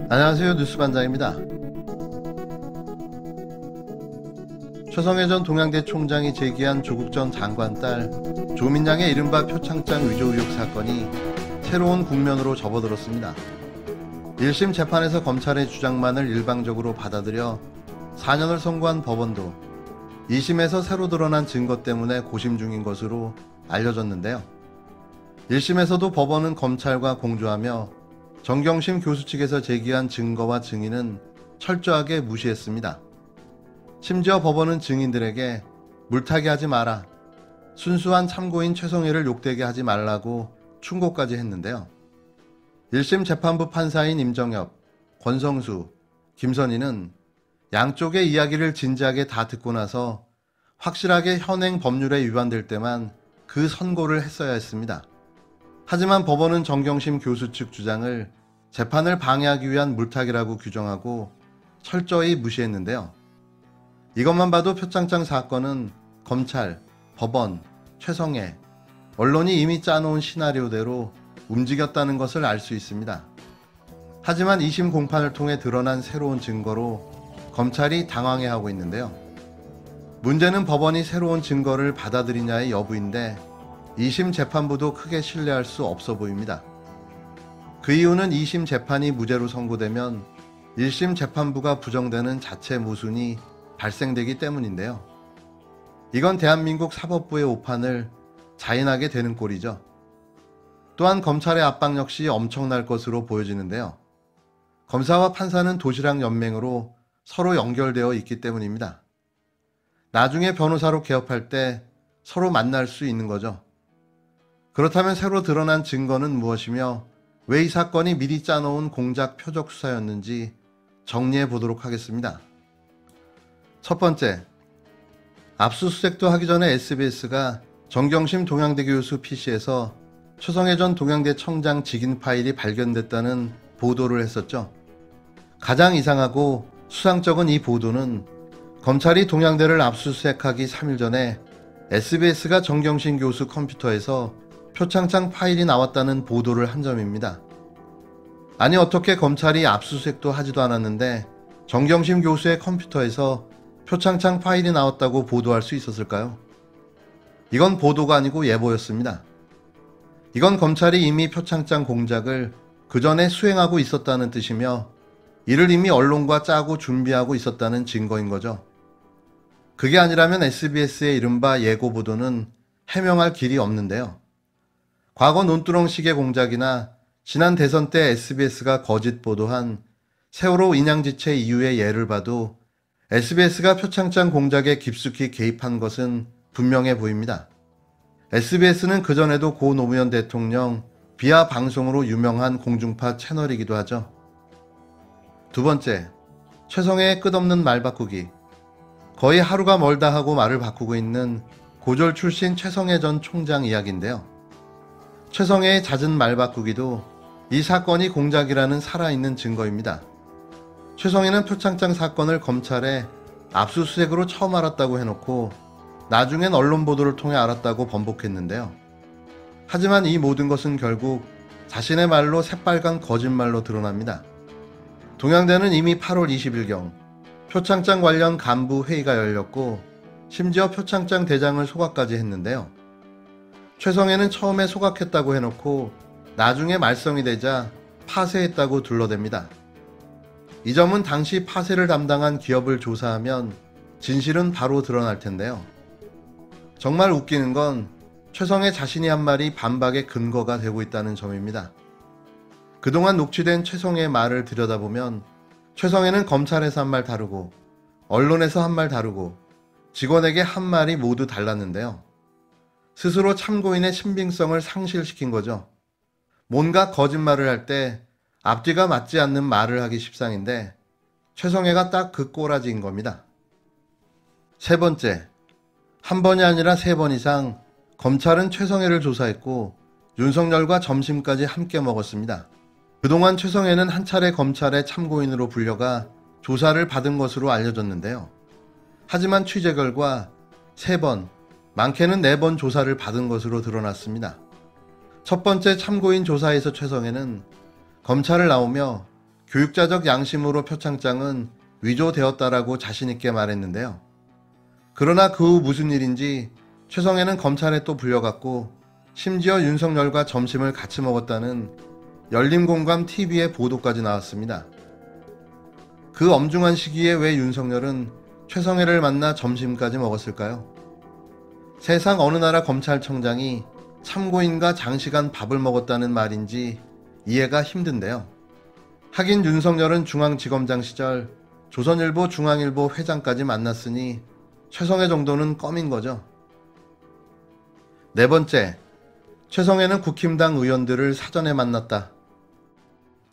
안녕하세요, 뉴스반장입니다. 최성해 전 동양대 총장이 제기한 조국 전 장관 딸 조민양의 이른바 표창장 위조 의혹 사건이 새로운 국면으로 접어들었습니다. 1심 재판에서 검찰의 주장만을 일방적으로 받아들여 4년을 선고한 법원도 2심에서 새로 드러난 증거 때문에 고심 중인 것으로 알려졌는데요. 1심에서도 법원은 검찰과 공조하며 정경심 교수 측에서 제기한 증거와 증인은 철저하게 무시했습니다. 심지어 법원은 증인들에게 물타기 하지 마라, 순수한 참고인 최성해를 욕되게 하지 말라고 충고까지 했는데요. 1심 재판부 판사인 임정엽, 권성수, 김선희는 양쪽의 이야기를 진지하게 다 듣고 나서 확실하게 현행 법률에 위반될 때만 그 선고를 했어야 했습니다. 하지만 법원은 정경심 교수 측 주장을 재판을 방해하기 위한 물타기라고 규정하고 철저히 무시했는데요. 이것만 봐도 표창장 사건은 검찰, 법원, 최성해, 언론이 이미 짜놓은 시나리오대로 움직였다는 것을 알 수 있습니다. 하지만 2심 공판을 통해 드러난 새로운 증거로 검찰이 당황해하고 있는데요. 문제는 법원이 새로운 증거를 받아들이냐의 여부인데 2심 재판부도 크게 신뢰할 수 없어 보입니다. 그 이유는 2심 재판이 무죄로 선고되면 1심 재판부가 부정되는 자체 모순이 발생되기 때문인데요. 이건 대한민국 사법부의 오판을 자인하게 되는 꼴이죠. 또한 검찰의 압박 역시 엄청날 것으로 보여지는데요. 검사와 판사는 도시락 연맹으로 서로 연결되어 있기 때문입니다. 나중에 변호사로 개업할 때 서로 만날 수 있는 거죠. 그렇다면 새로 드러난 증거는 무엇이며 왜 이 사건이 미리 짜놓은 공작 표적 수사였는지 정리해 보도록 하겠습니다. 첫 번째, 압수수색도 하기 전에 SBS가 정경심 동양대 교수 PC에서 최성해 전 동양대 청장 직인 파일이 발견됐다는 보도를 했었죠. 가장 이상하고 수상쩍은 이 보도는 검찰이 동양대를 압수수색하기 3일 전에 SBS가 정경심 교수 컴퓨터에서 표창장 파일이 나왔다는 보도를 한 점입니다. 아니, 어떻게 검찰이 압수수색도 하지도 않았는데 정경심 교수의 컴퓨터에서 표창장 파일이 나왔다고 보도할 수 있었을까요? 이건 보도가 아니고 예보였습니다. 이건 검찰이 이미 표창장 공작을 그 전에 수행하고 있었다는 뜻이며 이를 이미 언론과 짜고 준비하고 있었다는 증거인 거죠. 그게 아니라면 SBS의 이른바 예고 보도는 해명할 길이 없는데요. 과거 논두렁식의 공작이나 지난 대선 때 SBS가 거짓 보도한 세월호 인양지체 이후의 예를 봐도 SBS가 표창장 공작에 깊숙이 개입한 것은 분명해 보입니다. SBS는 그전에도 고 노무현 대통령 비하 방송으로 유명한 공중파 채널이기도 하죠. 두 번째, 최성해의 끝없는 말 바꾸기. 거의 하루가 멀다 하고 말을 바꾸고 있는 고졸 출신 최성해 전 총장 이야기인데요. 최성해의 잦은 말 바꾸기도 이 사건이 공작이라는 살아있는 증거입니다. 최성해는 표창장 사건을 검찰에 압수수색으로 처음 알았다고 해놓고 나중엔 언론 보도를 통해 알았다고 번복했는데요. 하지만 이 모든 것은 결국 자신의 말로 새빨간 거짓말로 드러납니다. 동양대는 이미 8월 20일경 표창장 관련 간부 회의가 열렸고 심지어 표창장 대장을 소각까지 했는데요. 최성해는 처음에 소각했다고 해놓고 나중에 말썽이 되자 파쇄했다고 둘러댑니다. 이 점은 당시 파쇄를 담당한 기업을 조사하면 진실은 바로 드러날 텐데요. 정말 웃기는 건 최성해 자신이 한 말이 반박의 근거가 되고 있다는 점입니다. 그동안 녹취된 최성해의 말을 들여다보면 최성해는 검찰에서 한 말 다르고 언론에서 한 말 다르고 직원에게 한 말이 모두 달랐는데요. 스스로 참고인의 신빙성을 상실시킨 거죠. 뭔가 거짓말을 할 때 앞뒤가 맞지 않는 말을 하기 십상인데 최성해가 딱 그 꼬라지인 겁니다. 세 번째, 한 번이 아니라 3번 이상 검찰은 최성해를 조사했고 윤석열과 점심까지 함께 먹었습니다. 그동안 최성해는 한 차례 검찰의 참고인으로 불려가 조사를 받은 것으로 알려졌는데요. 하지만 취재 결과 3번, 많게는 4번 조사를 받은 것으로 드러났습니다. 첫 번째 참고인 조사에서 최성해는 검찰을 나오며 교육자적 양심으로 표창장은 위조되었다라고 자신있게 말했는데요. 그러나 그 후 무슨 일인지 최성해는 검찰에 또 불려갔고 심지어 윤석열과 점심을 같이 먹었다는 열린공감TV의 보도까지 나왔습니다. 그 엄중한 시기에 왜 윤석열은 최성해를 만나 점심까지 먹었을까요? 세상 어느 나라 검찰청장이 참고인과 장시간 밥을 먹었다는 말인지 이해가 힘든데요. 하긴 윤석열은 중앙지검장 시절 조선일보, 중앙일보 회장까지 만났으니 최성해 정도는 껌인 거죠. 네 번째, 최성해는 국힘당 의원들을 사전에 만났다.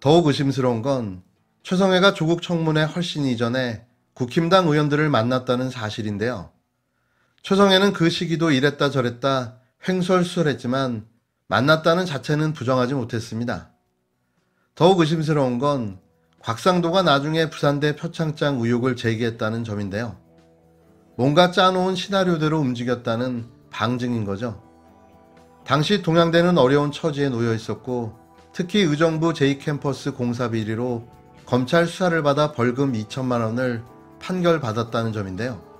더욱 의심스러운 건 최성해가 조국 청문회 훨씬 이전에 국힘당 의원들을 만났다는 사실인데요. 최성해는 그 시기도 이랬다 저랬다 횡설수설했지만 만났다는 자체는 부정하지 못했습니다. 더욱 의심스러운 건 곽상도가 나중에 부산대 표창장 의혹을 제기했다는 점인데요. 뭔가 짜놓은 시나리오대로 움직였다는 방증인 거죠. 당시 동양대는 어려운 처지에 놓여 있었고 특히 의정부 제2캠퍼스 공사 비리로 검찰 수사를 받아 벌금 2천만 원을 판결받았다는 점인데요.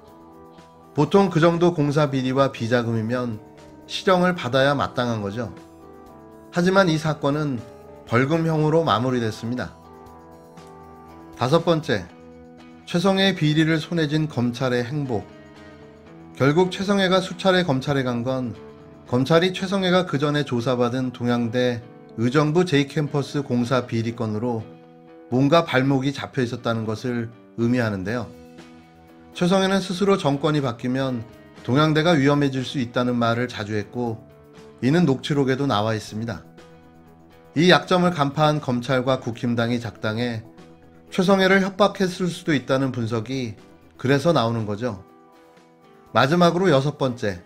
보통 그 정도 공사 비리와 비자금이면 실형을 받아야 마땅한 거죠. 하지만 이 사건은 벌금형으로 마무리됐습니다. 다섯 번째, 최성해의 비리를 손에 쥔 검찰의 행보. 결국 최성해가 수차례 검찰에 간 건 검찰이 최성해가 그 전에 조사받은 동양대 의정부 제2캠퍼스 공사 비리 건으로 뭔가 발목이 잡혀 있었다는 것을 의미하는데요. 최성해는 스스로 정권이 바뀌면 동양대가 위험해질 수 있다는 말을 자주 했고 이는 녹취록에도 나와 있습니다. 이 약점을 간파한 검찰과 국힘당이 작당해 최성해를 협박했을 수도 있다는 분석이 그래서 나오는 거죠. 마지막으로 여섯 번째,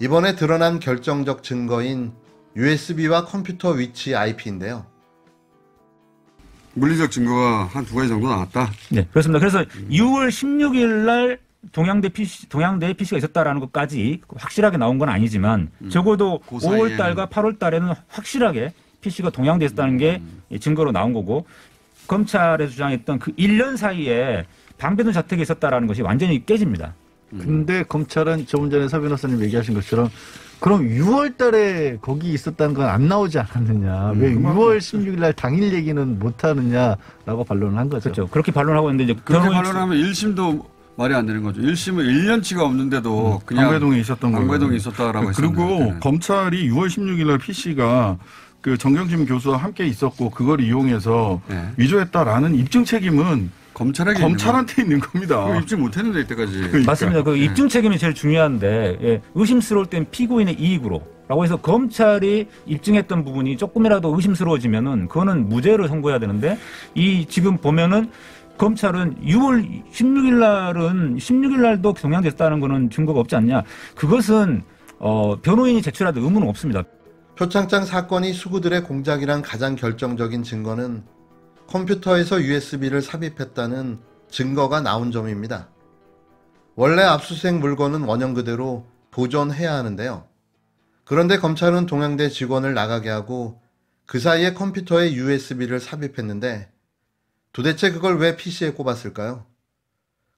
이번에 드러난 결정적 증거인 USB와 컴퓨터 위치 IP인데요. 물리적 증거가 한 2가지 정도 나왔다. 네, 그렇습니다. 그래서 6월 16일 날 동양대에 PC가 있었다라는 것까지 확실하게 나온 건 아니지만 적어도 5월 달과 8월 달에는 확실하게 PC가 동양대에 있었다는 게 증거로 나온 거고 검찰에서 주장했던 그 1년 사이에 방배동 자택에 있었다라는 것이 완전히 깨집니다. 근데 검찰은 조금 전에 서 변호사님 얘기하신 것처럼 그럼 6월 달에 거기 있었다는 건 안 나오지 않았느냐. 왜 6월 16일 날 당일 얘기는 못 하느냐라고 반론을 한 거죠. 그렇죠. 그렇게 반론하고 있는데 이제 그렇게 반론하면 1심도 말이 안 되는 거죠. 1심은 1년치가 없는데도 그냥 방배동에 있었던 거예요. 방배동에 있었다라고 했었는데. 그리고 검찰이 6월 16일 날 PC가 그 정경심 교수와 함께 있었고 그걸 이용해서 네. 위조했다라는 입증 책임은 검찰한테 있는 겁니다. 입증 못했는데 이때까지. 그러니까. 맞습니다. 그 입증 책임이 제일 중요한데 예, 의심스러울 땐 피고인의 이익으로 라고 해서 검찰이 입증했던 부분이 조금이라도 의심스러워지면은 그거는 무죄를 선고해야 되는데 이 지금 보면은 검찰은 6월 16일 날도 동양됐다는 거는 증거가 없지 않냐. 그것은 변호인이 제출하도 의무는 없습니다. 표창장 사건이 수구들의 공작이란 가장 결정적인 증거는 컴퓨터에서 USB를 삽입했다는 증거가 나온 점입니다. 원래 압수수색 물건은 원형 그대로 보존해야 하는데요. 그런데 검찰은 동양대 직원을 나가게 하고 그 사이에 컴퓨터에 USB를 삽입했는데 도대체 그걸 왜 PC에 꼽았을까요?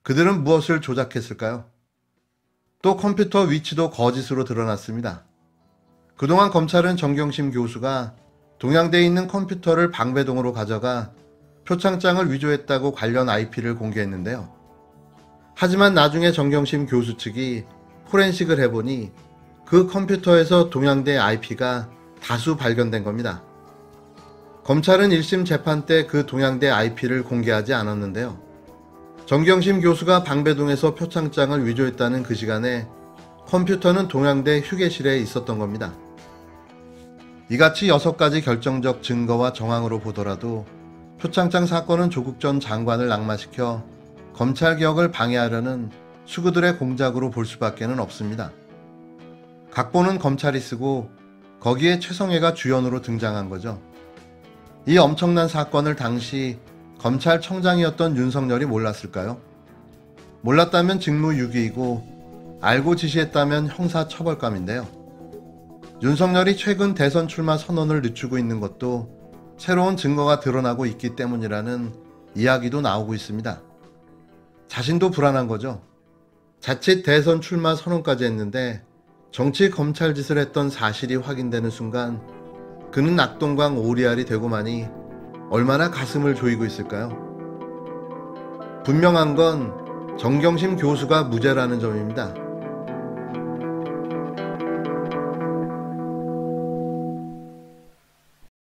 그들은 무엇을 조작했을까요? 또 컴퓨터 위치도 거짓으로 드러났습니다. 그동안 검찰은 정경심 교수가 동양대에 있는 컴퓨터를 방배동으로 가져가 표창장을 위조했다고 관련 IP를 공개했는데요. 하지만 나중에 정경심 교수 측이 포렌식을 해보니 그 컴퓨터에서 동양대 IP가 다수 발견된 겁니다. 검찰은 1심 재판 때 그 동양대 IP를 공개하지 않았는데요. 정경심 교수가 방배동에서 표창장을 위조했다는 그 시간에 컴퓨터는 동양대 휴게실에 있었던 겁니다. 이같이 6가지 결정적 증거와 정황으로 보더라도 표창장 사건은 조국 전 장관을 낙마시켜 검찰개혁을 방해하려는 수구들의 공작으로 볼 수밖에는 없습니다. 각본은 검찰이 쓰고 거기에 최성해가 주연으로 등장한 거죠. 이 엄청난 사건을 당시 검찰청장이었던 윤석열이 몰랐을까요? 몰랐다면 직무유기이고 알고 지시했다면 형사처벌감인데요. 윤석열이 최근 대선 출마 선언을 늦추고 있는 것도 새로운 증거가 드러나고 있기 때문이라는 이야기도 나오고 있습니다. 자신도 불안한 거죠. 자칫 대선 출마 선언까지 했는데 정치 검찰 짓을 했던 사실이 확인되는 순간 그는 낙동강 오리알이 되고만이 얼마나 가슴을 조이고 있을까요? 분명한 건 정경심 교수가 무죄라는 점입니다.